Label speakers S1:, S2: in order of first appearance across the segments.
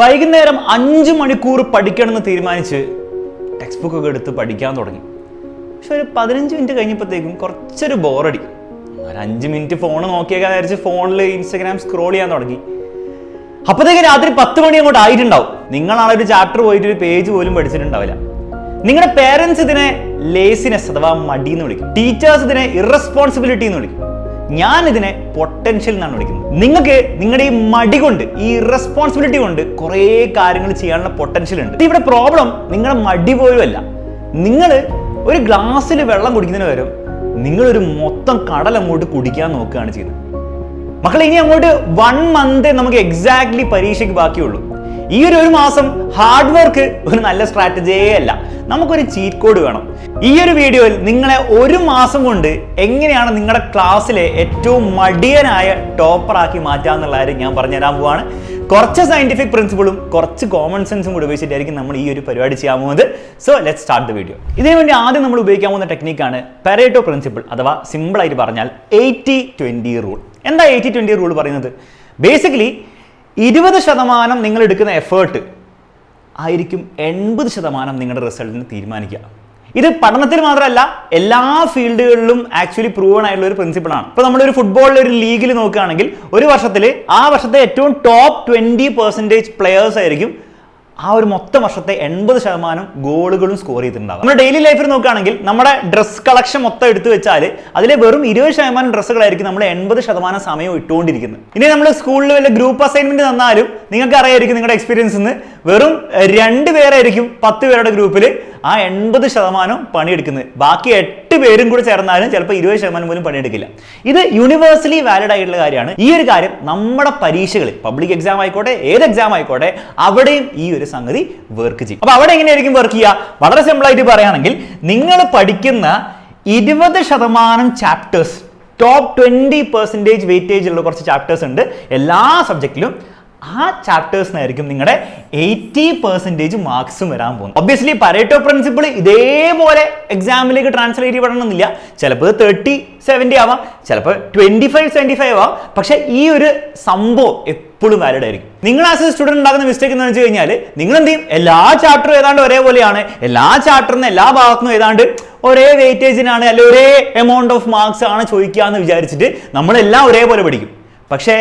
S1: വൈകുന്നേരം 5 മണിക്കൂർ പഠിക്കണമെന്ന് തീരുമാനിച്ച് ടെക്സ്റ്റ് ബുക്ക് ഒക്കെ എടുത്ത് പഠിക്കാൻ തുടങ്ങി. പക്ഷെ ഒരു 15 മിനിറ്റ് കഴിഞ്ഞപ്പോഴത്തേക്കും കുറച്ചൊരു ബോറടി. ഒരു 5 മിനിറ്റ് ഫോൺ നോക്കിയൊക്കെ വിചാരിച്ച് ഫോണിൽ ഇൻസ്റ്റാഗ്രാം സ്ക്രോൾ ചെയ്യാൻ തുടങ്ങി. അപ്പോഴത്തേക്ക് രാത്രി 10 മണി അങ്ങോട്ട് ആയിട്ടുണ്ടാവും. നിങ്ങളാണ് ഒരു ചാപ്റ്റർ പോയിട്ട് ഒരു പേജ് പോലും പഠിച്ചിട്ടുണ്ടാവില്ല. നിങ്ങളുടെ പേരൻസ് ഇതിനെ ലേസിനെസ് അഥവാ മടി എന്ന് വിളിക്കും. ടീച്ചേഴ്സ് ഇതിനെ ഇറസ്പോൺസിബിലിറ്റി എന്ന് വിളിക്കും. ഞാൻ ഇതിനെ പൊട്ടൻഷ്യൽ എന്നാണ് വിളിക്കുന്നത്. നിങ്ങൾക്ക് നിങ്ങളുടെ ഈ മടി കൊണ്ട്, ഈ റെസ്പോൺസിബിലിറ്റി കൊണ്ട് കുറേ കാര്യങ്ങൾ ചെയ്യാനുള്ള പൊട്ടൻഷ്യൽ ഉണ്ട്. ഇവിടെ പ്രോബ്ലം നിങ്ങളുടെ മടി പോലും അല്ല. നിങ്ങൾ ഒരു ഗ്ലാസ്സിൽ വെള്ളം കുടിക്കുന്നതിന് പകരം നിങ്ങളൊരു മൊത്തം കടൽ അങ്ങോട്ട് കുടിക്കാൻ നോക്കുകയാണ് ചെയ്യുന്നത്. മക്കളെ, ഇനി അങ്ങോട്ട് 1 മന്ത് നമുക്ക് എക്സാക്ട്ലി പരീക്ഷയ്ക്ക് ബാക്കിയുള്ളൂ. ഈ ഒരു മാസം ഹാർഡ് വർക്ക് ഒരു നല്ല സ്ട്രാറ്റജിയേ അല്ല. നമുക്കൊരു ചീറ്റ് കോഡ് വേണം. ഈ ഒരു വീഡിയോയിൽ നിങ്ങളെ 1 മാസം കൊണ്ട് എങ്ങനെയാണ് നിങ്ങളുടെ ക്ലാസ്സിലെ ഏറ്റവും മടിയനായ ടോപ്പറാക്കി മാറ്റുക എന്നുള്ള കാര്യം ഞാൻ പറഞ്ഞുതരാൻ പോവാണ്. കുറച്ച് സയന്റിഫിക് പ്രിൻസിപ്പിളും കുറച്ച് കോമൺ സെൻസും കൂടി ഉപയോഗിച്ചിട്ടായിരിക്കും നമ്മൾ ഈ ഒരു പരിപാടി ചെയ്യാൻ പോകുന്നത്. So let's start the video. ഇതിനുവേണ്ടി ആദ്യം നമ്മൾ ഉപയോഗിക്കാൻ പോകുന്ന ടെക്നിക്കാണ് പാരേറ്റോ പ്രിൻസിപ്പിൾ, അഥവാ സിമ്പിളായിട്ട് പറഞ്ഞാൽ 80-20 റൂൾ. എന്താ 80-20 റൂൾ പറയുന്നത്? ബേസിക്കലി 20% നിങ്ങൾ എടുക്കുന്ന എഫേർട്ട് ആയിരിക്കും 80% നിങ്ങളുടെ റിസൾട്ടിന് തീരുമാനിക്കുക. ഇത് പഠനത്തിൽ മാത്രമല്ല, എല്ലാ ഫീൽഡുകളിലും ആക്ച്വലി പ്രൂവൺ ആയിട്ടുള്ള ഒരു പ്രിൻസിപ്പിളാണ്. ഇപ്പോൾ നമ്മളൊരു ഫുട്ബോളിൽ ഒരു ലീഗിൽ നോക്കുകയാണെങ്കിൽ ഒരു വർഷത്തിൽ ആ വർഷത്തെ ഏറ്റവും ടോപ്പ് 20% പ്ലെയേഴ്സ് ആയിരിക്കും ആ ഒരു മൊത്തം വർഷത്തെ 80% ഗോളുകളും സ്കോർ ചെയ്തിട്ടുണ്ടാവും. നമ്മുടെ ഡെയിലി ലൈഫിൽ നോക്കുകയാണെങ്കിൽ നമ്മുടെ ഡ്രസ് കളക്ഷൻ മൊത്തം എടുത്തു വെച്ചാൽ അതിലെ വെറും 20% ഡ്രസ്സുകളായിരിക്കും നമ്മൾ 80% സമയം ഇട്ടുകൊണ്ടിരിക്കുന്നത്. ഇനി നമ്മൾ സ്കൂളിൽ വല്ല ഗ്രൂപ്പ് അസൈൻമെന്റ് തന്നാലും നിങ്ങൾക്ക് അറിയായിരിക്കും, നിങ്ങളുടെ എക്സ്പീരിയൻസിൽ നിന്ന് വെറും 2 പേരായിരിക്കും 10 പേരുടെ ഗ്രൂപ്പിൽ ആ 80% പണിയെടുക്കുന്നത്. ബാക്കി 8 പേരും കൂടി ചേർന്നാലും ചിലപ്പോൾ 20% പോലും പണിയെടുക്കില്ല. ഇത് യൂണിവേഴ്സലി വാലിഡ് ആയിട്ടുള്ള കാര്യമാണ്. ഈ ഒരു കാര്യം നമ്മുടെ പരീക്ഷകളിൽ, പബ്ലിക് എക്സാം ആയിക്കോട്ടെ, ഏത് എക്സാം ആയിക്കോട്ടെ, അവിടെയും ഈ ഒരു സംഗതി വർക്ക് ചെയ്യും. അപ്പൊ അവിടെ എങ്ങനെയായിരിക്കും വർക്ക് ചെയ്യുക? വളരെ സിമ്പിൾ ആയിട്ട് പറയുകയാണെങ്കിൽ, നിങ്ങൾ പഠിക്കുന്ന 20% ചാപ്റ്റേഴ്സ്, ടോപ്പ് 20% വെയിറ്റേജ് ഉള്ള കുറച്ച് ചാപ്റ്റേഴ്സ് ഉണ്ട് എല്ലാ സബ്ജക്റ്റിലും. ആ ചാപ്റ്റേഴ്സിനായിരിക്കും നിങ്ങളുടെ 80% മാർക്സും വരാൻ പോകുന്നത്. ഒബ്വിയസ്ലി പരേറ്റോ പ്രിൻസിപ്പിൾ ഇതേപോലെ എക്സാമിലേക്ക് ട്രാൻസ്ലേറ്റ് ചെയ്യപ്പെടണമെന്നില്ല. ചിലപ്പോൾ 30-70 ആവാം, ചിലപ്പോൾ 25-75 ആവാം. പക്ഷെ ഈ ഒരു സംഭവം എപ്പോഴും വാലിഡ് ആയിരിക്കും. നിങ്ങൾ ആസ് എ സ്റ്റുഡന്റ് ഉണ്ടാക്കുന്ന മിസ്റ്റേക്ക് എന്ന് വെച്ച് കഴിഞ്ഞാൽ, നിങ്ങൾ എന്ത് ചെയ്യും? എല്ലാ ചാപ്റ്ററും ഏതാണ്ട് ഒരേപോലെയാണ്, എല്ലാ ചാപ്റ്ററിനും എല്ലാ ഭാഗത്തുനിന്നും ഏതാണ്ട് ഒരേ വെയിറ്റേജിനാണ്, അല്ലെങ്കിൽ ഒരേ എമൗണ്ട് ഓഫ് മാർക്സ് ആണ് ചോദിക്കുക എന്ന് വിചാരിച്ചിട്ട് നമ്മളെല്ലാം ഒരേപോലെ പഠിക്കും. പക്ഷേ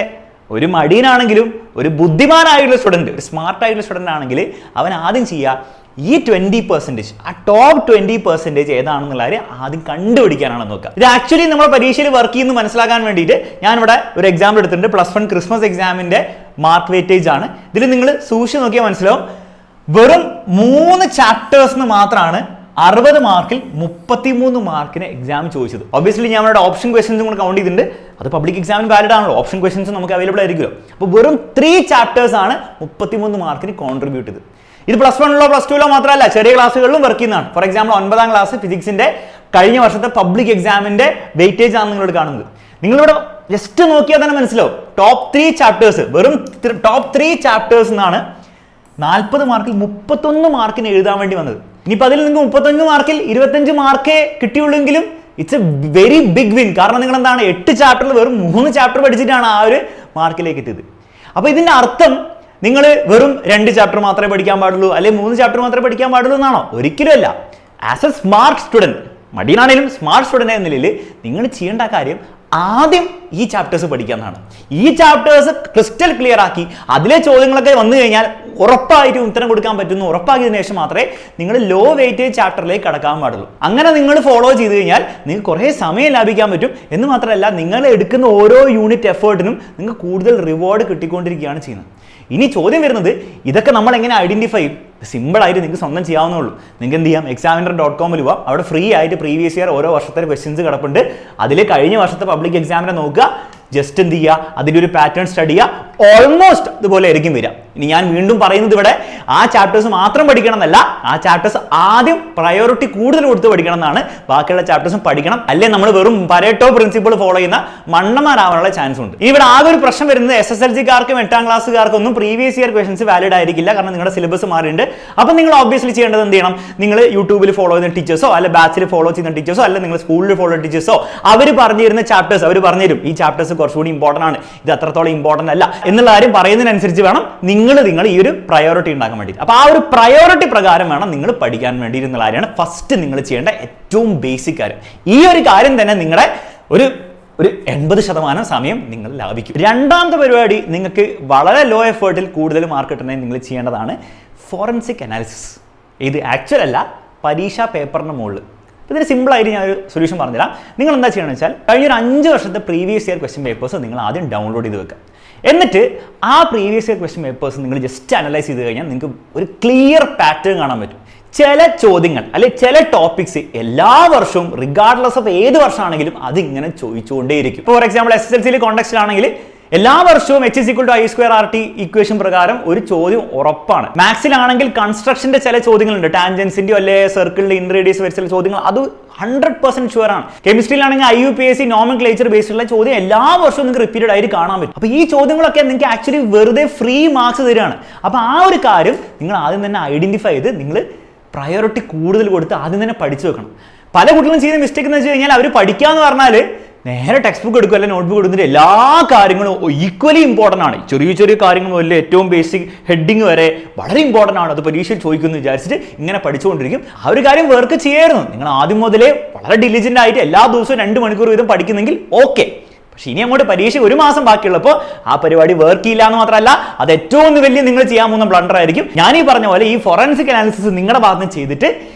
S1: ഒരു മടിയനാണെങ്കിലും ഒരു ബുദ്ധിമാനായിട്ടുള്ള സ്റ്റുഡൻറ്റ്, ഒരു സ്മാർട്ട് ആയിട്ടുള്ള സ്റ്റുഡൻ്റ് ആണെങ്കിൽ അവൻ ആദ്യം ചെയ്യുക ഈ 20%, ആ ടോപ്പ് 20% ഏതാണെന്നുള്ള കാര്യം ആദ്യം കണ്ടുപിടിക്കാനാണ് നോക്കുക. ഇത് ആക്ച്വലി നമ്മുടെ പരീക്ഷയിൽ വർക്ക് ചെയ്യുന്നു മനസ്സിലാക്കാൻ വേണ്ടിയിട്ട് ഞാനിവിടെ ഒരു എക്സാമ്പിൾ എടുത്തിട്ടുണ്ട്. +1 ക്രിസ്മസ് എക്സാമിൻ്റെ മാർക്ക് വെയിറ്റേജ് ആണ്. ഇതിൽ നിങ്ങൾ സൂക്ഷിച്ച് നോക്കിയാൽ മനസ്സിലാവും, വെറും 3 ചാപ്റ്റേഴ്സിന് മാത്രമാണ് 60 മാർക്കിൽ 33 മാർക്കിന് എക്സാം ചോദിച്ചത്. ഒബ്വിയസ്ലി ഞാൻ അവിടെ ഓപ്ഷൻ ക്വസ്റ്റൻസും കൂടെ കൗണ്ട് ചെയ്തിട്ടുണ്ട്. അത് പബ്ലിക് എക്സാമിന് വാലിഡ് ആണല്ലോ, ഓപ്ഷൻ ക്വസ്റ്റൻസ് നമുക്ക് അവൈലബിൾ ആയിരിക്കുമല്ലോ. അപ്പോൾ വെറും 3 ചാപ്റ്റേഴ്സ് ആണ് 33 മാർക്കിന് കോൺട്രിബ്യൂട്ട് ചെയ്തത്. ഇത് +1ലോ +2ലോ മാത്രമല്ല, ചെറിയ ക്ലാസ്സുകളിലും വർക്ക് ചെയ്യുന്നതാണ്. ഫോർ എക്സാമ്പിൾ 9ാം ക്ലാസ് ഫിസിക്സിന്റെ കഴിഞ്ഞ വർഷത്തെ പബ്ലിക് എക്സാമിന്റെ വെയിറ്റേജ് ആണ് നിങ്ങളോട് കാണുന്നത്. നിങ്ങളിവിടെ ജസ്റ്റ് നോക്കിയാൽ തന്നെ മനസ്സിലാവും, ടോപ്പ് 3 ചാപ്റ്റേഴ്സ്, വെറും ടോപ്പ് 3 ചാപ്റ്റേഴ്സ് എന്നാണ് 40 മാർക്കിൽ 31 മാർക്കിന് എഴുതാൻ വേണ്ടി വന്നത്. ഇനിയിപ്പോൾ അതിൽ നിങ്ങൾക്ക് 35 മാർക്കിൽ 25 മാർക്കേ കിട്ടിയുള്ളെങ്കിലും it's a very big win. കാരണം നിങ്ങൾ എന്താണ്, 8 ചാപ്റ്ററിൽ വെറും 3 ചാപ്റ്റർ പഠിച്ചിട്ടാണ് ആ ഒരു മാർക്കിലേക്ക് എത്തിയത്. അപ്പോൾ ഇതിന്റെ അർത്ഥം നിങ്ങൾ വെറും 2 ചാപ്റ്റർ മാത്രമേ പഠിക്കാൻ പാടുള്ളൂ, അല്ലെങ്കിൽ 3 ചാപ്റ്റർ മാത്രമേ പഠിക്കാൻ പാടുള്ളൂ എന്നാണോ? ഒരിക്കലും അല്ല. ആസ് എ സ്മാർട്ട് സ്റ്റുഡൻറ്, മടിയനാണെങ്കിലും സ്മാർട്ട് സ്റ്റുഡൻറ് എന്ന നിലയിൽ നിങ്ങൾ ചെയ്യേണ്ട കാര്യം ആദ്യം ഈ ചാപ്റ്റേഴ്സ് പഠിക്കാനാണ്. ഈ ചാപ്റ്റേഴ്സ് ക്രിസ്റ്റൽ ക്ലിയർ ആക്കി അതിലെ ചോദ്യങ്ങളൊക്കെ വന്നു കഴിഞ്ഞാൽ ഉറപ്പായിട്ടും ഉത്തരം കൊടുക്കാൻ പറ്റുന്നു ഉറപ്പാക്കിയതിനു ശേഷം മാത്രമേ നിങ്ങൾ ലോ വെയിറ്റേജ് ചാപ്റ്ററിലേക്ക് കടക്കാൻ പാടുള്ളൂ. അങ്ങനെ നിങ്ങൾ ഫോളോ ചെയ്ത് കഴിഞ്ഞാൽ നിങ്ങൾക്ക് കുറേ സമയം ലാഭിക്കാൻ പറ്റും. എന്ന് മാത്രമല്ല, നിങ്ങൾ എടുക്കുന്ന ഓരോ യൂണിറ്റ് എഫേർട്ടിനും നിങ്ങൾക്ക് കൂടുതൽ റിവാർഡ് കിട്ടിക്കൊണ്ടിരിക്കുകയാണ് ചെയ്യുന്നത്. ഇനി ചോദ്യം വരുന്നത്, ഇതൊക്കെ നമ്മൾ എങ്ങനെ ഐഡന്റിഫൈ ചെയ്യും? സിമ്പിളായിട്ട് നിങ്ങൾക്ക് സ്വന്തം ചെയ്യാവുന്നുള്ളൂ. നിങ്ങൾക്ക് എന്ത് ചെയ്യാം? examiner.com പോവാം. അവിടെ ഫ്രീ ആയിട്ട് പ്രീവിയസ് ഇയർ ഓരോ വർഷത്തെ ക്വസ്റ്റ്യൻസ് കിടപ്പുണ്ട്. അതിൽ കഴിഞ്ഞ വർഷത്തെ പബ്ലിക് എക്സാമിനെ നോക്കുക, ജസ്റ്റ് എന്ത് ചെയ്യുക, അതിൻ്റെ ഒരു പാറ്റേൺ സ്റ്റഡി ചെയ്യുക. ഓൾമോസ്റ്റ് ഇതുപോലെ ആയിരിക്കും വരിക. ഇനി ഞാൻ വീണ്ടും പറയുന്നത്, ഇവിടെ ആ ചാപ്റ്റേഴ്സ് മാത്രം പഠിക്കണം എന്നല്ല, ആ ചാപ്റ്റേഴ്സ് ആദ്യം പ്രയോറിറ്റി കൂടുതൽ കൊടുത്ത് പഠിക്കണം എന്നാണ്. ബാക്കിയുള്ള ചാപ്റ്റേഴ്സും പഠിക്കണം, അല്ലെ നമ്മൾ വെറും പരേറ്റോ പ്രിൻസിപ്പിൾ ഫോളോ ചെയ്യുന്ന മണ്ണന്മാരാവാനുള്ള ചാൻസ് ഉണ്ട്. ഇവിടെ ആകെ ഒരു പ്രശ്നം വരുന്നത്, SSLC-കാർക്കും 8ാം ക്ലാസ്സുകാർക്കും ഒന്നും പ്രീവിയസ് ഇയർ ക്വസ്റ്റൻസ് വാലിഡ് ആയിരിക്കില്ല. കാരണം നിങ്ങളുടെ സിലബസ് മാറിയിട്ടുണ്ട്. അപ്പോൾ നിങ്ങൾ ഓബ്വിയസ്ലി ചെയ്യേണ്ടത് എന്ത് ചെയ്യണം? നിങ്ങൾ യൂട്യൂബിൽ ഫോളോ ചെയ്യുന്ന ടീച്ചേഴ്സോ, അല്ലെ ബാച്ചിൽ ഫോളോ ചെയ്യുന്ന ടീച്ചേഴ്സോ, അല്ലെ നിങ്ങൾ സ്കൂളിൽ ഫോളോ ടീച്ചേഴ്സോ, അവർ പറഞ്ഞു തരുന്ന ചാപ്റ്റേഴ്സ് അവർ പറഞ്ഞുതരും. ഈ ചാപ്റ്റേഴ്സ് കുറച്ചുകൂടി ഇമ്പോർട്ടൻ്റ് ആണ്, ഇത് അത്രത്തോളം ഇമ്പോർട്ടൻ്റ് അല്ല എന്നുള്ള കാര്യം പറയുന്നതിനനുസരിച്ച് വേണം നിങ്ങൾ ഈ ഒരു പ്രയോറിറ്റി ഉണ്ടാക്കാൻ വേണ്ടി. അപ്പോൾ ആ ഒരു പ്രയോറിറ്റി പ്രകാരം വേണം നിങ്ങൾ പഠിക്കാൻ വേണ്ടി എന്നുള്ള കാര്യമാണ് ഫസ്റ്റ് നിങ്ങൾ ചെയ്യേണ്ട ഏറ്റവും ബേസിക് കാര്യം. ഈ ഒരു കാര്യം തന്നെ നിങ്ങളുടെ ഒരു 80% സമയം നിങ്ങൾ ലാഭിക്കും. രണ്ടാമത്തെ പരിപാടി, നിങ്ങൾക്ക് വളരെ ലോ എഫേർട്ടിൽ കൂടുതൽ മാർക്ക് കിട്ടണമെങ്കിൽ നിങ്ങൾ ചെയ്യേണ്ടതാണ് ഫോറൻസിക് അനാലിസിസ്. ഇത് ആക്ച്വൽ അല്ല, പരീക്ഷാ പേപ്പറിന് മുകളിൽ. ഇതിന് സിമ്പിളായിട്ട് ഞാനൊരു സൊല്യൂഷൻ പറഞ്ഞുതരാം. നിങ്ങൾ എന്താ ചെയ്യണമെന്ന് വെച്ചാൽ കഴിഞ്ഞൊരു 5 വർഷത്തെ പ്രീവിയസ് ഇയർ ക്വസ്റ്റ്യൻ പേപ്പേഴ്സ് നിങ്ങൾ ആദ്യം ഡൗൺലോഡ് ചെയ്ത് വെക്കുക. എന്നിട്ട് ആ പ്രീവിയസ് ഇയർ ക്വസ്റ്റ്യൻ പേപ്പേഴ്സ് നിങ്ങൾ ജസ്റ്റ് അനലൈസ് ചെയ്ത് കഴിഞ്ഞാൽ നിങ്ങൾക്ക് ഒരു ക്ലിയർ പാറ്റേൺ കാണാൻ പറ്റും. ചില ചോദ്യങ്ങൾ അല്ലെങ്കിൽ ചില ടോപ്പിക്സ് എല്ലാ വർഷവും റിഗാർഡ്ലെസ് ഓഫ് ഏത് വർഷമാണെങ്കിലും അതിങ്ങനെ ചോദിച്ചുകൊണ്ടേയിരിക്കും. ഫോർ എക്സാമ്പിൾ SSLC കോണ്ടെക്സ്റ്റ് ആണെങ്കിൽ എല്ലാ വർഷവും H=I²RT ഇക്വേഷൻ പ്രകാരം ഒരു ചോദ്യം ഉറപ്പാണ്. മാത്സിലാണെങ്കിൽ കൺസ്ട്രക്ഷന്റെ ചില ചോദ്യങ്ങളുണ്ട്, ടാൻജൻസിന്റെയോ അല്ലെ സർക്കിളിന്റെ ഇൻറേഡിയസ് വരെ ചില ചോദ്യങ്ങൾ, അത് 100% ഷുവർ ആണ്. കെമിസ്ട്രിയിലാണെങ്കിൽ IUPAC നോമൻക്ലേച്ചർ ബേസ്ഡുള്ള ചോദ്യം എല്ലാ വർഷവും നിങ്ങൾക്ക് റിപ്പീറ്റഡ് ആയിട്ട് കാണാൻ പറ്റും. അപ്പോൾ ഈ ചോദ്യങ്ങളൊക്കെ നിങ്ങൾക്ക് ആക്ച്വലി വെറുതെ ഫ്രീ മാർക്സ് തരികയാണ്. അപ്പോൾ ആ ഒരു കാര്യം നിങ്ങൾ ആദ്യം തന്നെ ഐഡന്റിഫൈ ചെയ്ത് നിങ്ങൾ പ്രയോറിറ്റി കൂടുതൽ കൊടുത്ത് ആദ്യം തന്നെ പഠിച്ചു വെക്കണം. പല കുട്ടികളും ചെയ്യുന്ന മിസ്റ്റേക്ക് എന്ന് വെച്ച് കഴിഞ്ഞാൽ അവർ പഠിക്കാന്ന് പറഞ്ഞാൽ നേരെ ടെക്സ്റ്റ് ബുക്ക് എടുക്കും, അല്ലെങ്കിൽ നോട്ട്ബുക്ക് എടുത്തിട്ട് എല്ലാ കാര്യങ്ങളും ഈക്വലി ഇമ്പോർട്ടൻ്റ് ആണ്. ചെറിയ കാര്യങ്ങൾ മുതൽ ഏറ്റവും ബേസിക് ഹെഡിങ് വരെ വളരെ ഇമ്പോർട്ടൻ്റ് ആണ്. അത് പരീക്ഷയിൽ ചോദിക്കുമെന്ന് വിചാരിച്ചിട്ട് ഇങ്ങനെ പഠിച്ചുകൊണ്ടിരിക്കും. ആ ഒരു കാര്യം വർക്ക് ചെയ്യായിരുന്നു. നിങ്ങൾ ആദ്യം മുതലേ വളരെ ഡിലിജൻ്റ് ആയിട്ട് എല്ലാ ദിവസവും 2 മണിക്കൂർ വീതം പഠിക്കുന്നെങ്കിൽ ഓക്കെ. പക്ഷെ ഇനി അങ്ങോട്ട് പരീക്ഷ 1 മാസം ബാക്കിയുള്ളപ്പോൾ ആ പരിപാടി വർക്ക് ചെയ്യില്ല എന്ന് മാത്രമല്ല, അത് ഏറ്റവും വലിയ നിങ്ങൾ ചെയ്യാൻ പോകുന്ന ബ്ലണ്ടർ ആയിരിക്കും. ഞാൻ ഈ പറഞ്ഞ പോലെ ഈ ഫോറൻസിക് അനാലിസിസ് നിങ്ങളുടെ ഭാഗത്ത് നിന്ന് ചെയ്തിട്ട്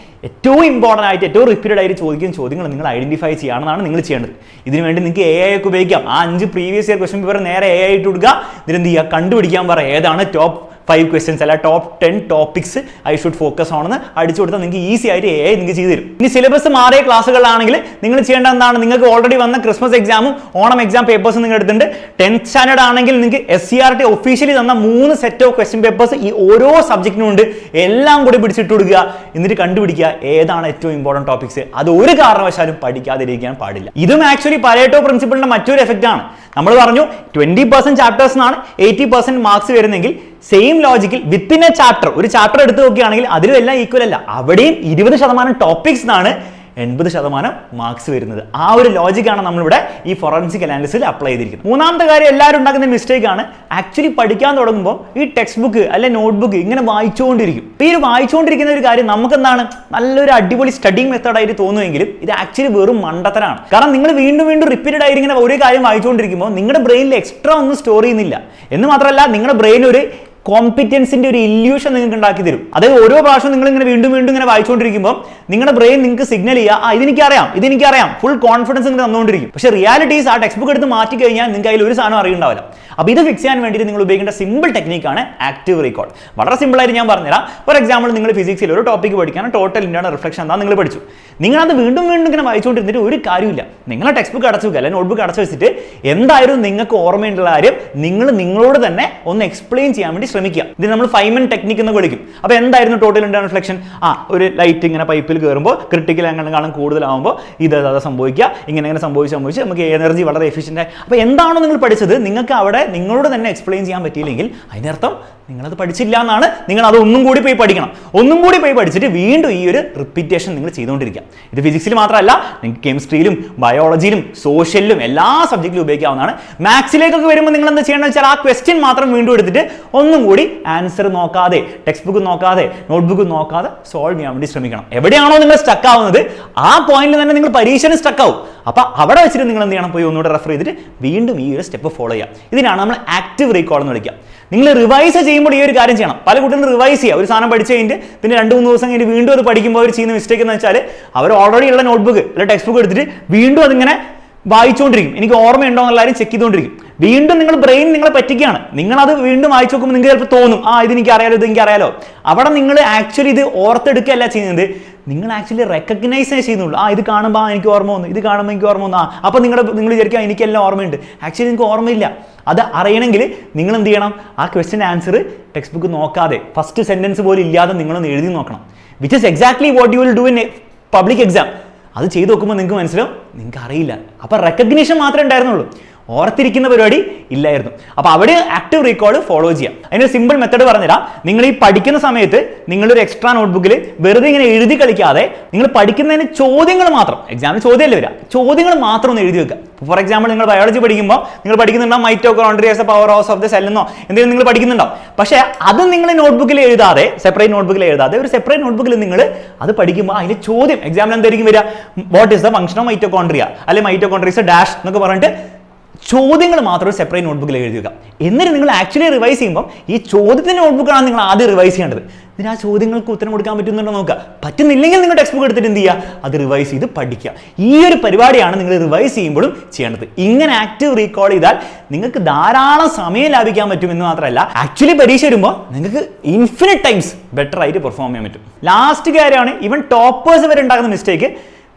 S1: ഏറ്റവും ഇമ്പോർട്ടൻ്റ് ആയിട്ട് ഏറ്റവും റിപ്പീറ്റഡ് ആയിട്ട് ചോദിക്കുന്ന ചോദ്യങ്ങൾ നിങ്ങൾ ഐഡന്റിഫൈ ചെയ്യാനാണ് നിങ്ങൾ ചെയ്യേണ്ടത്. ഇതിനുവേണ്ടി നിങ്ങൾക്ക് AI ഒക്കെ ഉപയോഗിക്കാം. ആ 5 പ്രീവിയസ് ഇയർ ക്വസ്റ്റ്യൻ പേപ്പർ നേരെ AI ഇട്ട് കൊടുക്കുക. ഇതിനെന്ത് ചെയ്യുക, കണ്ടുപിടിക്കാൻ പറ ഏതാണ് ടോപ്പ് 5 ക്വസ്റ്റ്യൻസ് അല്ല top 10 topics I should focus ആണെന്ന് അടിച്ചു കൊടുത്താൽ നിങ്ങൾക്ക് ഈസി ആയിട്ട് AI നിങ്ങൾക്ക് ചെയ്തു തരും. ഇനി സിലബസ് മാറിയ ക്ലാസ്സുകളാണെങ്കിൽ നിങ്ങൾ ചെയ്യേണ്ട എന്താണ്, നിങ്ങൾക്ക് ഓൾറെഡി വന്ന ക്രിസ്മസ് എക്സാമും ഓണം എക്സാം പേപ്പേഴ്സ് നിങ്ങൾ എടുത്തിട്ടുണ്ട്. 10th സ്റ്റാൻഡേർഡ് ആണെങ്കിൽ നിങ്ങൾക്ക് SCERT ഒഫീഷ്യലി തന്ന 3 സെറ്റ് ഓഫ് ക്വസ്റ്റ്യൻ പേപ്പേഴ്സ് ഈ ഓരോ സബ്ജക്റ്റിനും ഉണ്ട്. എല്ലാം കൂടി പിടിച്ചിട്ട് കൊടുക്കുക. എന്നിട്ട് കണ്ടുപിടിക്കുക ഏതാണ് ഏറ്റവും ഇമ്പോർട്ടൻറ്റ് ടോപ്പിക്സ്. അത് ഒരു കാരണവശാലും പഠിക്കാതിരിക്കാൻ പാടില്ല. ഇതും ആക്ച്വലി പരേറ്റോ പ്രിൻസിപ്പിളിന്റെ മറ്റൊരു എഫക്റ്റ് ആണ്. നമ്മൾ പറഞ്ഞു 20% ചാപ്റ്റേഴ്സിനാണ് 80% മാർക്സ് വരുന്നെങ്കിൽ സെയിം ലോജിക്കിൽ വിത്തിൻ എ ചാപ്റ്റർ ഒരു ചാപ്റ്റർ എടുത്ത് നോക്കുകയാണെങ്കിൽ അതിലും എല്ലാം ഈക്വൽ അല്ല. അവിടെയും 20% ടോപ്പിക്സിനാണ് 80% മാർക്സ് വരുന്നത്. ആ ഒരു ലോജിക്കാണ് നമ്മളിവിടെ ഈ ഫോറൻസിക് അനാലിസിസിൽ അപ്ലൈ ചെയ്തിരിക്കുന്നത്. മൂന്നാമത്തെ കാര്യം, എല്ലാവരും ഉണ്ടാക്കുന്ന മിസ്റ്റേക്ക് ആണ്, ആക്ച്വലി പഠിക്കാൻ തുടങ്ങുമ്പോൾ ഈ ടെക്സ്റ്റ് ബുക്ക് അല്ലെ നോട്ട്ബുക്ക് ഇങ്ങനെ വായിച്ചുകൊണ്ടിരിക്കും. ഈ ഒരു വായിച്ചുകൊണ്ടിരിക്കുന്ന ഒരു കാര്യം നമുക്ക് എന്താണ് നല്ലൊരു അടിപൊളി സ്റ്റഡിങ് മെത്തേഡായിട്ട് തോന്നുമെങ്കിലും ഇത് ആക്ച്വലി വെറും മണ്ടത്തരാണ്. കാരണം നിങ്ങൾ വീണ്ടും റിപ്പീറ്റഡ് ആയിട്ട് ഇങ്ങനെ ഒരു കാര്യം വായിച്ചുകൊണ്ടിരിക്കുമ്പോൾ നിങ്ങളുടെ ബ്രെയിനിൽ എക്സ്ട്രാ ഒന്നും സ്റ്റോർ ചെയ്യുന്നില്ല. എന്ന് മാത്രമല്ല നിങ്ങളുടെ ബ്രെയിൻ ഒരു കോമ്പിറ്റൻസിന്റെ ഒരു ഇല്യൂഷൻ നിങ്ങൾക്ക് ഉണ്ടാക്കി തരും. അതായത് ഓരോ പ്രാവശ്യം നിങ്ങൾ ഇങ്ങനെ വീണ്ടും ഇങ്ങനെ വായിച്ചുകൊണ്ടിരിക്കുമ്പോൾ നിങ്ങളുടെ ബ്രെയിൻ നിങ്ങൾക്ക് സിഗ്നൽ ചെയ്യുക, ഇതെനിക്കറിയാം, ഫുൾ കോൺഫിഡൻസ് നിങ്ങൾക്ക് തന്നുകൊണ്ടിരിക്കും. പക്ഷേ റിയാലിറ്റീസ് ആ ടെക്സ്റ്റ് ബുക്ക് എടുത്ത് മാറ്റി കഴിഞ്ഞാൽ നിങ്ങൾക്ക് അതിൽ ഒരു സാധനം അറിയുണ്ടാവില്ല. അപ്പോൾ ഇത് ഫിക്സ് ചെയ്യാൻ വേണ്ടിയിട്ട് നിങ്ങൾ ഉപയോഗിക്കേണ്ട സിമ്പിൾ ടെക്നിക്കാണ് ആക്റ്റീവ് റീകോൾ. വളരെ സിമ്പിളായിട്ട് ഞാൻ പറഞ്ഞുതരാം. ഫോർ എക്സാമ്പിൾ നിങ്ങൾ ഫിസിക്സിൽ ഒരു ടോപ്പിക്ക് പഠിക്കാൻ ടോട്ടൽ ഇന്റേണൽ റിഫ്ലക്ഷൻ എന്താ നിങ്ങൾ പഠിച്ചു. നിങ്ങളത് വീണ്ടും ഇങ്ങനെ വായിച്ചുകൊണ്ടിരുന്നിട്ട് ഒരു കാര്യമില്ല. നിങ്ങളെ ടെക്സ്റ്റ് ബുക്ക് അടച്ചു വെക്കുക അല്ലെങ്കിൽ നോട്ട്ബുക്ക് അടച്ചു വെച്ചിട്ട് എന്തായാലും നിങ്ങൾക്ക് ഓർമ്മയുള്ള കാര്യം നിങ്ങളോട് തന്നെ ഒന്ന് എക്സ്പ്ലെയിൻ ചെയ്യാൻ വേണ്ടി ശ്രമിക്കുക. ഇത് നമ്മൾ ഫൈമൻ ടെക്നിക്ക് എന്ന് വിളിക്കും. അപ്പോൾ എന്തായിരുന്നു ടോട്ടൽ ഇന്റേണൽ റിഫ്ലക്ഷൻ? ഒരു ലൈറ്റ് ഇങ്ങനെ പൈപ്പിൽ കയറുമ്പോൾ ക്രിട്ടിക്കൽ ആംഗിളിനെക്കാളും കൂടുതലാകുമ്പോൾ ഇത് സംഭവിക്കുക, ഇങ്ങനെ സംഭവിച്ച് നമുക്ക് എനർജി വളരെ എഫിഷ്യൻ്റ് ആയി. അപ്പോൾ എന്താണോ നിങ്ങൾ പഠിച്ചത് നിങ്ങൾക്ക് അവിടെ നിങ്ങളോട് തന്നെ എക്സ്പ്ലെയിൻ ചെയ്യാൻ പറ്റിയില്ലെങ്കിൽ അതിനർത്ഥം നിങ്ങളത് പഠിച്ചില്ല എന്നാണ്. നിങ്ങൾ അത് ഒന്നും കൂടി പോയി പഠിക്കണം. ഒന്നും കൂടി പോയി പഠിച്ചിട്ട് വീണ്ടും ഈ ഒരു റിപ്പീറ്റേഷൻ നിങ്ങൾ ചെയ്തുകൊണ്ടിരിക്കുക. ഇത് ഫിസിക്സിൽ മാത്രമല്ല, നിങ്ങൾക്ക് കെമിസ്ട്രിയിലും ബയോളജിയിലും സോഷ്യലിലും എല്ലാ സബ്ജക്റ്റിലും ഉപയോഗിക്കാവുന്നതാണ്. മാത്സിലേക്കൊക്കെ വരുമ്പോൾ നിങ്ങൾ എന്താ ചെയ്യണമെന്ന് വെച്ചാൽ ആ ക്വസ്റ്റ്യൻ മാത്രം വീണ്ടും എടുത്തിട്ട് ഒന്നും കൂടി ആൻസർ നോക്കാതെ ടെക്സ്റ്റ് ബുക്ക് നോക്കാതെ നോട്ട്ബുക്ക് നോക്കാതെ സോൾവ് ചെയ്യാൻ വേണ്ടി ശ്രമിക്കണം. എവിടെയാണോ നിങ്ങൾ സ്റ്റക്ക് ആവുന്നത് ആ പോയിന്റിൽ തന്നെ നിങ്ങൾ പരീക്ഷയിൽ സ്റ്റക്ക് ആവും. അപ്പോൾ അവിടെ വെച്ചിട്ട് നിങ്ങൾ എന്ത് ചെയ്യണം, പോയി ഒന്നുകൂടെ റെഫർ ചെയ്തിട്ട് വീണ്ടും ഈ ഒരു സ്റ്റെപ്പ് ഫോളോ ചെയ്യാം. ഇതിനാണ് നമ്മൾ ആക്റ്റീവ് റീകോൾ എന്ന് വിളിക്കുക. നിങ്ങൾ റിവൈസ് ചെയ്യുമ്പോൾ ഈ ഒരു കാര്യം ചെയ്യണം. പല കുട്ടികളും റിവൈസ് ചെയ്യുക, ഒരു സാധനം പഠിച്ചു കഴിഞ്ഞിട്ട് പിന്നെ 2-3 ദിവസം കഴിഞ്ഞ് വീണ്ടും അത് പഠിക്കുമ്പോൾ അവർ ചെയ്യുന്ന മിസ്റ്റേക്ക് എന്ന് വെച്ചാൽ അവർ ഓൾറെഡി ഉള്ള നോട്ട്ബുക്ക് അല്ലെങ്കിൽ ടെക്സ്റ്റ് ബുക്ക് എടുത്തിട്ട് വീണ്ടും അതിങ്ങനെ വായിച്ചുകൊണ്ടിരിക്കും. എനിക്ക് ഓർമ്മയുണ്ടോ എന്നുള്ളവരും ചെക്ക് ചെയ്തുകൊണ്ടിരിക്കും. വീണ്ടും നിങ്ങൾ ബ്രെയിൻ നിങ്ങളെ പറ്റിക്കുകയാണ്. നിങ്ങളത് വീണ്ടും വായിച്ചു നോക്കുമ്പോൾ നിങ്ങൾക്ക് ചിലപ്പോൾ തോന്നും ഇതെനിക്കറിയാലോ. അവിടെ നിങ്ങൾ ആക്ച്വലി ഇത് ഓർത്തെടുക്കുകയല്ല ചെയ്യുന്നത്, നിങ്ങൾ ആക്ച്വലി റെക്കഗ്നൈസ് ചെയ്യുന്നുള്ളൂ. ഇത് കാണുമ്പോൾ എനിക്ക് ഓർമ്മ വന്നു, ഇത് കാണുമ്പോൾ എനിക്ക് ഓർമ്മ വന്നു. അപ്പോൾ നിങ്ങൾ വിചാരിക്കുക എനിക്കെല്ലാം ഓർമ്മയുണ്ട്. ആക്ച്വലി നിങ്ങൾക്ക് ഓർമ്മയില്ല. അത് അറിയണമെങ്കിൽ നിങ്ങൾ എന്ത് ചെയ്യണം, ആ ക്വസ്റ്റ്യൻ ആൻസർ ടെക്സ്റ്റ് ബുക്ക് നോക്കാതെ ഫസ്റ്റ് സെന്റൻസ് പോലും ഇല്ലാതെ നിങ്ങളൊന്ന് എഴുതി നോക്കണം. Which is exactly what you will do in public exam. അത് ചെയ്ത് നോക്കുമ്പോൾ നിങ്ങൾക്ക് മനസ്സിലാവും നിങ്ങൾക്ക് അറിയില്ല. അപ്പോൾ റെക്കഗ്നീഷൻ മാത്രമേ ഉണ്ടായിരുന്നുള്ളൂ. ഓർത്തിരിക്കുന്ന പരിപാടി ഇല്ലായിരുന്നു. അപ്പോൾ അവിടെ ആക്റ്റീവ് റീകോൾ ഫോളോ ചെയ്യാം. അതിന് സിമ്പിൾ മെത്തേഡ് പറഞ്ഞുതരാം. നിങ്ങൾ ഈ പഠിക്കുന്ന സമയത്ത് നിങ്ങളൊരു എക്സ്ട്രാ നോട്ട്ബുക്കിൽ വെറുതെ ഇങ്ങനെ എഴുതി കളിക്കാതെ നിങ്ങൾ പഠിക്കുന്നതിന് ചോദ്യങ്ങൾ മാത്രം, എക്സാമിന് ചോദ്യമല്ലേ വരിക, ചോദ്യങ്ങൾ മാത്രം ഒന്ന് എഴുതി വെക്കുക. ഫോർ എക്സാമ്പിൾ നിങ്ങൾ ബയോളജി പഠിക്കുമ്പോൾ നിങ്ങൾ പഠിക്കുന്നുണ്ടാവും mitochondria as a powerhouse of the cell എന്നോ എന്തെങ്കിലും നിങ്ങൾ പഠിക്കുന്നുണ്ടാവും. പക്ഷേ അത് നിങ്ങൾ നോട്ട്ബുക്കിൽ എഴുതാതെ, സെപ്പറേറ്റ് നോട്ട്ബുക്കിൽ എഴുതാതെ ഒരു സെപ്പറേറ്റ് നോട്ട്ബുക്കിൽ നിങ്ങൾ അത് പഠിക്കുമ്പോൾ അതിന്റെ ചോദ്യം എക്സാമിൽ എന്തായിരിക്കും വരിക? What is the function of mitochondria, അല്ലെങ്കിൽ മൈറ്റോകോൺട്രിയ ഇസ് എ ഡാഷ് എന്നൊക്കെ പറഞ്ഞിട്ട് ചോദ്യങ്ങൾ മാത്രം ഒരു സെപ്പറേറ്റ് നോട്ട്ബുക്കിൽ എഴുതുക. എന്നിട്ട് നിങ്ങൾ ആക്ച്വലി റിവൈസ് ചെയ്യുമ്പോൾ ഈ ചോദ്യത്തിന്റെ നോട്ട്ബുക്കാണ് നിങ്ങൾ ആദ്യം റിവൈസ് ചെയ്യേണ്ടത്. ഇതിന് ആ ചോദ്യങ്ങൾക്ക് ഉത്തരം കൊടുക്കാൻ പറ്റുന്നുണ്ടോ നോക്കുക. പറ്റുന്നില്ലെങ്കിൽ നിങ്ങൾ ടെക്സ്റ്റ് ബുക്ക് എടുത്തിട്ട് എന്ത് ചെയ്യുക? അത് റിവൈസ് ചെയ്ത് പഠിക്കുക. ഈ ഒരു പരിപാടിയാണ് നിങ്ങൾ റിവൈസ് ചെയ്യുമ്പോഴും ചെയ്യേണ്ടത്. ഇങ്ങനെ ആക്റ്റീവ് റീകോൾ ചെയ്താൽ നിങ്ങൾക്ക് ധാരാളം സമയം ലാഭിക്കാൻ പറ്റും എന്ന് മാത്രമല്ല, ആക്ച്വലി പരീക്ഷ വരുമ്പോൾ നിങ്ങൾക്ക് ഇൻഫിനിറ്റ് ടൈംസ് ബെറ്റർ ആയിട്ട് പെർഫോം ചെയ്യാൻ പറ്റും. ലാസ്റ്റ് കാര്യമാണ് ഈവൻ ടോപ്പേഴ്സ് വരെ ഉണ്ടാകുന്ന മിസ്റ്റേക്ക്.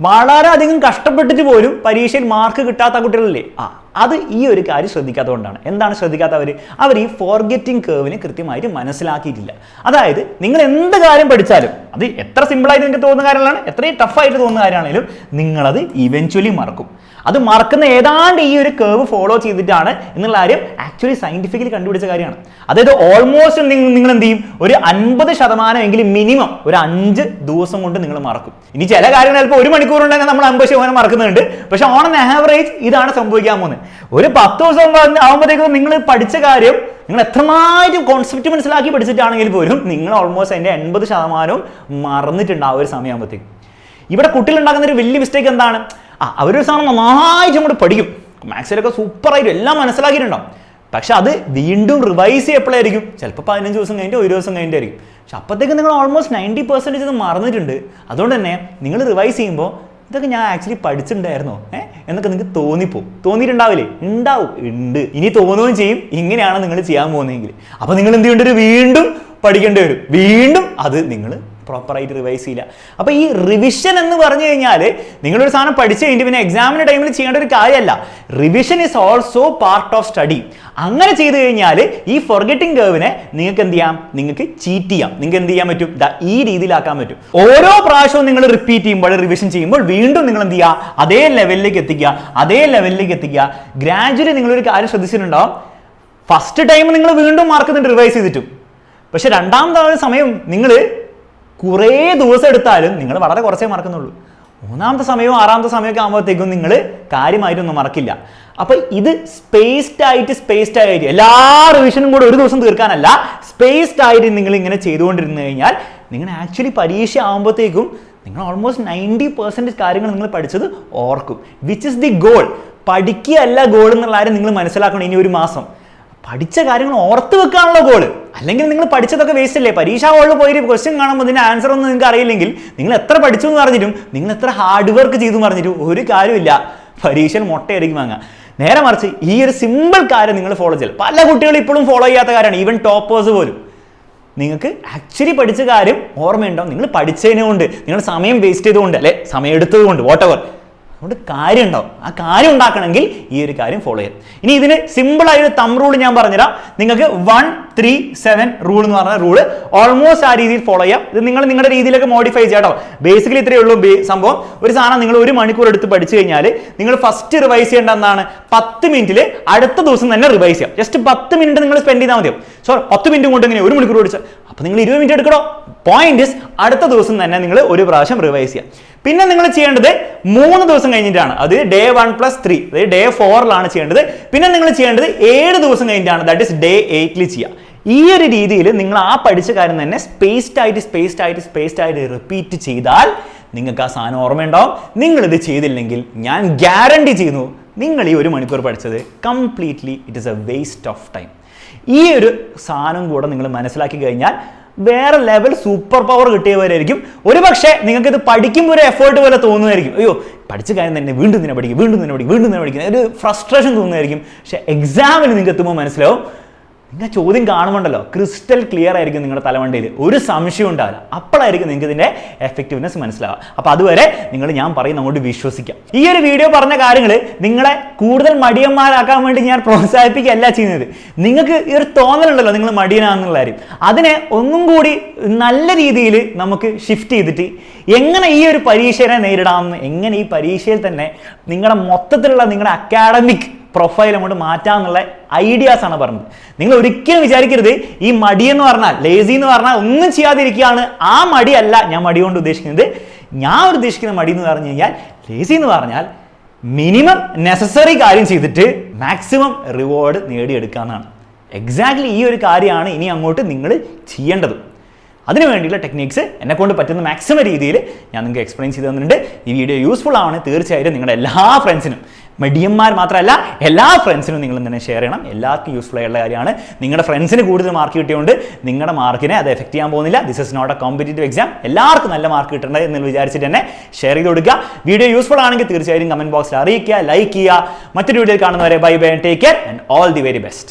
S1: വളരെയധികം കഷ്ടപ്പെട്ടിട്ട് പോലും പരീക്ഷയിൽ മാർക്ക് കിട്ടാത്ത കുട്ടികളില്ലേ, അത് ഈ ഒരു കാര്യം ശ്രദ്ധിക്കാത്തതുകൊണ്ടാണ്. എന്താണ് ശ്രദ്ധിക്കാത്തവർ? അവർ ഈ ഫോർഗെറ്റിംഗ് കേർവിനെ കൃത്യമായിട്ട് മനസ്സിലാക്കിയിട്ടില്ല. അതായത് നിങ്ങൾ എന്ത് കാര്യം പഠിച്ചാലും അത് എത്ര സിമ്പിളായിട്ട് നിങ്ങൾക്ക് തോന്നുന്ന കാര്യങ്ങളാണ്, എത്രയും ടഫായിട്ട് തോന്നുന്ന കാര്യമാണെങ്കിലും നിങ്ങളത് ഇവൻച്വലി മറക്കും. അത് മറക്കുന്ന ഏതാണ്ട് ഈ ഒരു കേർവ് ഫോളോ ചെയ്തിട്ടാണ് എന്നുള്ള കാര്യം ആക്ച്വലി സയന്റിഫിക്കലി കണ്ടുപിടിച്ച കാര്യമാണ്. അതായത് ഓൾമോസ്റ്റ് നിങ്ങൾ എന്ത് ചെയ്യും? ഒരു 50% എങ്കിലും മിനിമം ഒരു 5 ദിവസം കൊണ്ട് നിങ്ങൾ മറക്കും. ഇനി ചില കാര്യങ്ങൾ ചിലപ്പോൾ 1 മണിക്കൂർ ഉണ്ടെങ്കിൽ നമ്മൾ 50% മറക്കുന്നുണ്ട്. പക്ഷെ ഓൺ ആൻ ആവറേജ് ഇതാണ് സംഭവിക്കാൻ പോകുന്നത്. ഒരു 10 ദിവസം ആകുമ്പോഴത്തേക്കും നിങ്ങൾ പഠിച്ച കാര്യം നിങ്ങൾ എത്രമായിട്ട് കോൺസെപ്റ്റ് മനസ്സിലാക്കി പഠിച്ചിട്ടാണെങ്കിൽ പോലും നിങ്ങൾ ഓൾമോസ്റ്റ് അതിന്റെ 80% മറന്നിട്ടുണ്ട് ആ ഒരു സമയമാകുമ്പോഴത്തേക്കും. ഇവിടെ കുട്ടികൾ ഉണ്ടാക്കുന്ന ഒരു വലിയ മിസ്റ്റേക്ക് എന്താണ്? അവരൊരു സാധനം നന്നായിട്ട് അങ്ങോട്ട് പഠിക്കും, മാത്സിലൊക്കെ സൂപ്പറായിട്ട് എല്ലാം മനസ്സിലാക്കിയിട്ടുണ്ടാവും. പക്ഷെ അത് വീണ്ടും റിവൈസ് ചെയ്യപ്പോഴായിരിക്കും ചിലപ്പോൾ 15 ദിവസം കഴിഞ്ഞിട്ട് 1 ദിവസം കഴിഞ്ഞിട്ടായിരിക്കും. പക്ഷെ അപ്പോഴത്തേക്കും നിങ്ങൾ ഓൾമോസ്റ്റ് 90% ഇത് മറന്നിട്ടുണ്ട്. അതുകൊണ്ട് തന്നെ നിങ്ങൾ റിവൈസ് ചെയ്യുമ്പോൾ ഇതൊക്കെ ഞാൻ ആക്ച്വലി പഠിച്ചിട്ടുണ്ടായിരുന്നോ എന്നൊക്കെ നിങ്ങൾക്ക് തോന്നിയിട്ടുണ്ടാവില്ലേ? ഉണ്ട്. ഇനി തോന്നുകയും ചെയ്യും. ഇങ്ങനെയാണ് നിങ്ങൾ ചെയ്യാൻ പോകുന്നതെങ്കിൽ. അപ്പോൾ നിങ്ങൾ എന്ത് ചെയ്യേണ്ടി വരും? വീണ്ടും പഠിക്കേണ്ടി വരും. വീണ്ടും അത് നിങ്ങൾ പ്രോപ്പറായിട്ട് റിവൈസ് ചെയ്യില്ല. അപ്പോൾ ഈ റിവിഷൻ എന്ന് പറഞ്ഞു കഴിഞ്ഞാൽ നിങ്ങളൊരു സാധനം പഠിച്ചു കഴിഞ്ഞിട്ട് പിന്നെ എക്സാമിൻ്റെ ടൈമിൽ ചെയ്യേണ്ട ഒരു കാര്യമല്ല. Revision is also part of study. അങ്ങനെ ചെയ്തു കഴിഞ്ഞാൽ ഈ ഫോർഗെറ്റിംഗ് കേർവിനെ നിങ്ങൾക്ക് എന്ത് ചെയ്യാം? നിങ്ങൾക്ക് ചീറ്റ് ചെയ്യാം. നിങ്ങൾക്ക് എന്ത് ചെയ്യാൻ പറ്റും? ഈ രീതിയിലാക്കാൻ പറ്റും. ഓരോ പ്രാവശ്യവും നിങ്ങൾ റിപ്പീറ്റ് ചെയ്യുമ്പോൾ, റിവിഷൻ ചെയ്യുമ്പോൾ വീണ്ടും നിങ്ങൾ എന്ത് ചെയ്യുക? അതേ ലെവലിലേക്ക് എത്തിക്കുക. ഗ്രാജുവലി നിങ്ങളൊരു കാര്യം ശ്രദ്ധിച്ചിട്ടുണ്ടാവും, ഫസ്റ്റ് ടൈം നിങ്ങൾ വീണ്ടും മാർക്കുന്നുണ്ട് റിവൈസ് ചെയ്തിട്ടും. പക്ഷെ രണ്ടാമത്തെ സമയം നിങ്ങൾ കുറേ ദിവസം എടുത്താലും നിങ്ങൾ വളരെ കുറച്ചേ മറക്കുന്നുള്ളൂ. 3ാമത്തെ സമയവും 6ാമത്തെ സമയമൊക്കെ ആകുമ്പോഴത്തേക്കും നിങ്ങൾ കാര്യമായിട്ടൊന്നും മറക്കില്ല. അപ്പൊ ഇത് സ്പേസ്ഡ് ആയിട്ട് എല്ലാ റിവിഷനും കൂടെ ഒരു ദിവസം തീർക്കാനല്ല, സ്പേസ്ഡ് ആയിട്ട് നിങ്ങൾ ഇങ്ങനെ ചെയ്തുകൊണ്ടിരുന്നു കഴിഞ്ഞാൽ നിങ്ങൾ ആക്ച്വലി പരീക്ഷ ആകുമ്പോഴത്തേക്കും നിങ്ങൾ ഓൾമോസ്റ്റ് 90% കാര്യങ്ങൾ നിങ്ങൾ പഠിച്ചത് ഓർക്കും. Which is the goal? പഠിക്കുകയല്ല ഗോൾ എന്നുള്ള കാര്യം നിങ്ങൾ മനസ്സിലാക്കണം. ഇനി ഒരു മാസം പഠിച്ച കാര്യങ്ങൾ ഓർത്ത് വെക്കാനുള്ള ഗോള്. അല്ലെങ്കിൽ നിങ്ങൾ പഠിച്ചതൊക്കെ വേസ്റ്റ് അല്ലേ? പരീക്ഷാ ഹോളിൽ പോയി ക്വസ്റ്റ്യൻ കാണുമ്പോൾ ഇതിന്റെ ആൻസർ ഒന്നും നിങ്ങൾക്ക് അറിയില്ലെങ്കിൽ നിങ്ങൾ എത്ര പഠിച്ചു എന്ന് പറഞ്ഞിട്ടും നിങ്ങൾ എത്ര ഹാർഡ് വർക്ക് ചെയ്തു പറഞ്ഞിട്ടും ഒരു കാര്യമില്ല. പരീക്ഷയിൽ മുട്ടയായിരിക്കും വാങ്ങുക. നേരെ മറിച്ച് ഈ ഒരു സിമ്പിൾ കാര്യം നിങ്ങൾ ഫോളോ ചെയ്യൽ. പല കുട്ടികളും ഇപ്പോഴും ഫോളോ ചെയ്യാത്ത കാര്യമാണ്, ഈവൻ ടോപ്പേഴ്സ് പോലും. നിങ്ങൾക്ക് ആക്ച്വലി പഠിച്ച കാര്യം ഓർമ്മയുണ്ടാവും. നിങ്ങൾ പഠിച്ചതിനെ കൊണ്ട്, നിങ്ങൾ സമയം വേസ്റ്റ് ചെയ്തുകൊണ്ട്, അല്ലെ സമയം എടുത്തത് കൊണ്ട്, വാട്ടെവർ, അതുകൊണ്ട് കാര്യം ഉണ്ടാവും. ആ കാര്യം ഉണ്ടാക്കണമെങ്കിൽ ഈ ഒരു കാര്യം ഫോളോ ചെയ്യാം. ഇനി ഇതിന് സിമ്പിളായൊരു തം റൂൾ ഞാൻ പറഞ്ഞുതരാം. നിങ്ങൾക്ക് 1-3-7 റൂൾ എന്ന് പറഞ്ഞ റൂള് ഓൾമോസ്റ്റ് ആ രീതിയിൽ ഫോളോ ചെയ്യാം. ഇത് നിങ്ങൾ നിങ്ങളുടെ രീതിയിലൊക്കെ മോഡിഫൈ ചെയ്യാം കേട്ടോ. ബേസിക്കലി ഇത്രയേ ഉള്ളൂ സംഭവം. ഒരു സാധനം നിങ്ങൾ 1 മണിക്കൂർ എടുത്ത് പഠിച്ചു കഴിഞ്ഞാൽ നിങ്ങൾ ഫസ്റ്റ് റിവൈസ് ചെയ്യേണ്ട എന്താണ്? 10 മിനിറ്റിൽ അടുത്ത ദിവസം തന്നെ റിവൈസ് ചെയ്യാം. ജസ്റ്റ് 10 മിനിറ്റ് നിങ്ങൾ സ്പെൻഡ് ചെയ്താൽ മതിയോ. 10 മിനിറ്റ് കൊണ്ട് ഇങ്ങനെ 1 മണിക്കൂർ പഠിച്ചാൽ അപ്പോൾ നിങ്ങൾ 20 മിനിറ്റ് എടുക്കണോ? പോയിന്റ് ഇസ് അടുത്ത ദിവസം തന്നെ നിങ്ങൾ ഒരു പ്രാവശ്യം റിവൈസ് ചെയ്യാം. പിന്നെ നിങ്ങൾ ചെയ്യേണ്ടത് 3 ദിവസം കഴിഞ്ഞിട്ടാണ്. അത് ഡേ 1+3, അതായത് ഡേ 4ലാണ് ചെയ്യേണ്ടത്. പിന്നെ നിങ്ങൾ ചെയ്യേണ്ടത് 7 ദിവസം കഴിഞ്ഞിട്ടാണ്, ദാറ്റ് ഇസ് ഡേ 8ൽ ചെയ്യുക. ഈ ഒരു രീതിയിൽ നിങ്ങൾ ആ പഠിച്ച കാര്യം തന്നെ സ്പേസ്ഡ് ആയിട്ട് റിപ്പീറ്റ് ചെയ്താൽ നിങ്ങൾക്ക് ആ സാധനം ഓർമ്മയുണ്ടാവും. നിങ്ങളിത് ചെയ്തില്ലെങ്കിൽ ഞാൻ ഗ്യാരണ്ടി ചെയ്യുന്നു, നിങ്ങൾ ഈ 1 മണിക്കൂർ പഠിച്ചത് completely it is A waste of time. ഈ ഒരു സാധനം കൂടെ നിങ്ങൾ മനസ്സിലാക്കി കഴിഞ്ഞാൽ വേറെ ലെവൽ സൂപ്പർ പവർ കിട്ടിയവരായിരിക്കും. ഒരു പക്ഷേ നിങ്ങൾക്ക് ഇത് പഠിക്കുമ്പോൾ ഒരു എഫേർട്ട് പോലെ തോന്നുമായിരിക്കും, അയ്യോ പഠിച്ച കാര്യം തന്നെ വീണ്ടും തന്നെ പഠിക്കും, ഒരു ഫ്രസ്ട്രേഷൻ തോന്നുമായിരിക്കും. പക്ഷെ എക്സാമിന് നിങ്ങൾക്ക് എത്തുമ്പോൾ മനസ്സിലാവും, നിങ്ങൾ ചോദ്യം കാണുമ്പോണ്ടല്ലോ ക്രിസ്റ്റൽ ക്ലിയർ ആയിരിക്കും നിങ്ങളുടെ തലമണ്ടയിൽ, ഒരു സംശയം ഉണ്ടാവില്ല. അപ്പോഴായിരിക്കും നിങ്ങൾക്ക് ഇതിന്റെ എഫക്റ്റീവ്നെസ് മനസ്സിലാവുക. അപ്പോൾ അതുവരെ ഞാൻ പറയുന്ന അങ്ങോട്ട് വിശ്വസിക്കാം. ഈ ഒരു വീഡിയോ പറഞ്ഞ കാര്യങ്ങൾ നിങ്ങളെ കൂടുതൽ മടിയന്മാരാക്കാൻ വേണ്ടി ഞാൻ പ്രോത്സാഹിപ്പിക്കുകയല്ല ചെയ്യുന്നത്. നിങ്ങൾക്ക് ഈ ഒരു തോന്നലുണ്ടല്ലോ നിങ്ങൾ മടിയനാന്നുള്ള കാര്യം, അതിനെ ഒന്നും കൂടി നല്ല രീതിയിൽ നമുക്ക് ഷിഫ്റ്റ് ചെയ്തിട്ട് എങ്ങനെ ഈ ഒരു പരീക്ഷയെ നേരിടാമെന്ന്, എങ്ങനെ ഈ പരീക്ഷയിൽ തന്നെ നിങ്ങളുടെ മൊത്തത്തിലുള്ള നിങ്ങളുടെ അക്കാഡമിക് പ്രൊഫൈൽ അങ്ങോട്ട് മാറ്റാമെന്നുള്ള ഐഡിയാസ് ആണ് പറഞ്ഞത്. നിങ്ങൾ ഒരിക്കലും വിചാരിക്കരുത് ഈ മടി എന്ന് പറഞ്ഞാൽ, ലേസി എന്ന് പറഞ്ഞാൽ ഒന്നും ചെയ്യാതിരിക്കുകയാണ്. ആ മടിയല്ല ഞാൻ മടി കൊണ്ട് ഉദ്ദേശിക്കുന്നത്. ഞാൻ ഉദ്ദേശിക്കുന്ന മടി എന്ന് പറഞ്ഞു കഴിഞ്ഞാൽ, ലേസി എന്ന് പറഞ്ഞാൽ മിനിമം നെസസറി കാര്യം ചെയ്തിട്ട് മാക്സിമം റിവാർഡ് നേടിയെടുക്കാമെന്നാണ്. എക്സാക്ട്ലി ഈ ഒരു കാര്യമാണ് ഇനി അങ്ങോട്ട് നിങ്ങൾ ചെയ്യേണ്ടത്. അതിനു വേണ്ടിയുള്ള ടെക്നിക്സ് എന്നെക്കൊണ്ട് പറ്റുന്ന മാക്സിമം രീതിയിൽ ഞാൻ നിങ്ങൾക്ക് എക്സ്പ്ലെയിൻ ചെയ്ത് തന്നിട്ടുണ്ട്. ഈ വീഡിയോ യൂസ്ഫുൾ ആണ്. തീർച്ചയായിട്ടും നിങ്ങളുടെ എല്ലാ ഫ്രണ്ട്സിനും, മടിയന്മാർ മാത്രമല്ല എല്ലാ ഫ്രണ്ട്സിനും നിങ്ങൾ തന്നെ ഷെയർ ചെയ്യണം. എല്ലാവർക്കും യൂസ്ഫുൾ ആയിട്ടുള്ള കാര്യമാണ്. നിങ്ങളുടെ ഫ്രണ്ട്സിന് കൂടുതൽ മാർക്ക് കിട്ടിയതുകൊണ്ട് നിങ്ങളുടെ മാർക്കിനെ അത് എഫക്ട് ചെയ്യാൻ പോകുന്നില്ല. This is not a competitive exam. എല്ലാവർക്കും നല്ല മാർക്ക് കിട്ടേണ്ടത് എന്ന് വിചാരിച്ചിട്ട് തന്നെ ഷെയർ ചെയ്ത് കൊടുക്കുക. വീഡിയോ യൂസ്ഫുൾ ആണെങ്കിൽ തീർച്ചയായും കമന്റ് ബോക്സിൽ അറിയിക്കുക, ലൈക്ക് ചെയ്യുക. മറ്റൊരു വീഡിയോയിൽ കാണുന്നവരെ bye bye, take care and all the very best.